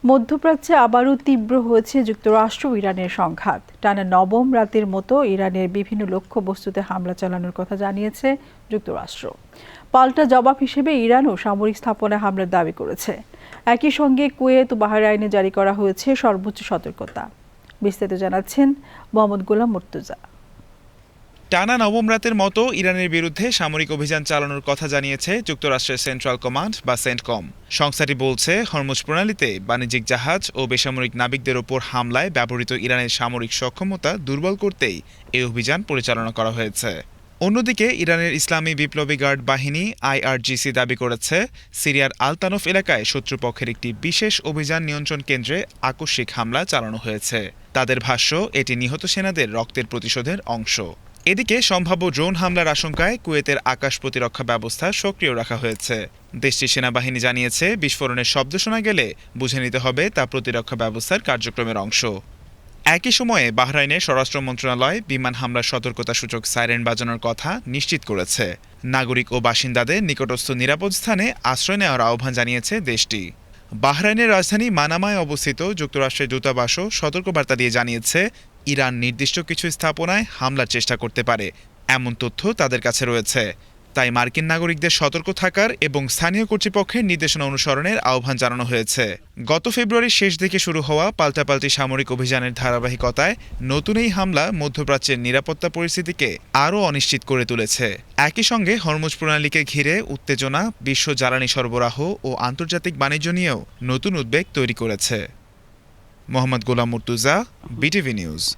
মধ্যপ্রাচ্যে আবারও তীব্র হয়েছে যুক্তরাষ্ট্র ও ইরানের সংঘাত। টানা নবম রাতের মতো ইরানের বিভিন্ন লক্ষ্যবস্তুতে হামলা চালানোর কথা জানিয়েছে যুক্তরাষ্ট্র। পাল্টা জবাব হিসেবে ইরানও সামরিক স্থাপনায় হামলার দাবি করেছে। একই সঙ্গে কুয়েত ও বাহরাইনে জারি করা হয়েছে সর্বোচ্চ সতর্কতা। বিস্তারিত জানাচ্ছেন মোহাম্মদ গোলাম মুর্তজা। টানা নবম রাতের মতো ইরানের বিরুদ্ধে সামরিক অভিযান চালানোর কথা জানিয়েছে যুক্তরাষ্ট্রের সেন্ট্রাল কমান্ড বা সেন্টকম। সংস্থাটি বলছে, হরমুজ প্রণালীতে বাণিজ্যিক জাহাজ ও বেসামরিক নাবিকদের ওপর হামলায় ব্যবহৃত ইরানের সামরিক সক্ষমতা দুর্বল করতেই এই অভিযান পরিচালনা করা হয়েছে। অন্যদিকে ইরানের ইসলামী বিপ্লবী গার্ড বাহিনী IRGC দাবি করেছে, সিরিয়ার আল-তানফ এলাকায় শত্রুপক্ষের একটি বিশেষ অভিযান নিয়ন্ত্রণ কেন্দ্রে আকস্মিক হামলা চালানো হয়েছে। তাদের ভাষ্য, এটি নিহত সেনাদের রক্তের প্রতিশোধের অংশ। এদিকে সম্ভাব্য ড্রোন হামলার আশঙ্কায় কুয়েতের আকাশ প্রতিরক্ষা ব্যবস্থা সক্রিয় রাখা হয়েছে। দেশটির সেনাবাহিনী জানিয়েছে, বিস্ফোরণের শব্দ শোনা গেলে বুঝে নিতে হবে তা প্রতিরক্ষা ব্যবস্থার কার্যক্রমের অংশ। একই সময়ে বাহরাইনের স্বরাষ্ট্র মন্ত্রণালয় বিমান হামলার সতর্কতাসূচক সাইরেন বাজানোর কথা নিশ্চিত করেছে। নাগরিক ও বাসিন্দাদের নিকটস্থ নিরাপদ স্থানে আশ্রয় নেওয়ার আহ্বান জানিয়েছে দেশটি। বাহরাইনের রাজধানী মানামায় অবস্থিত যুক্তরাষ্ট্রের দূতাবাসও সতর্কবার্তা দিয়ে জানিয়েছে, ইরান নির্দিষ্ট কিছু স্থাপনায় হামলার চেষ্টা করতে পারে এমন তথ্য তাদের কাছে রয়েছে। তাই মার্কিন নাগরিকদের সতর্ক থাকার এবং স্থানীয় কর্তৃপক্ষের নির্দেশনা অনুসরণের আহ্বান জানানো হয়েছে। গত ফেব্রুয়ারির শেষ দিকে শুরু হওয়া পাল্টাপাল্টি সামরিক অভিযানের ধারাবাহিকতায় নতুন এই হামলা মধ্যপ্রাচ্যের নিরাপত্তা পরিস্থিতিকে আরও অনিশ্চিত করে তুলেছে। একই সঙ্গে হরমুজ প্রণালীকে ঘিরে উত্তেজনা বিশ্ব জ্বালানি সরবরাহ ও আন্তর্জাতিক বাণিজ্য নিয়েও নতুন উদ্বেগ তৈরি করেছে। Mohammad Golam Murtuza, BTV news.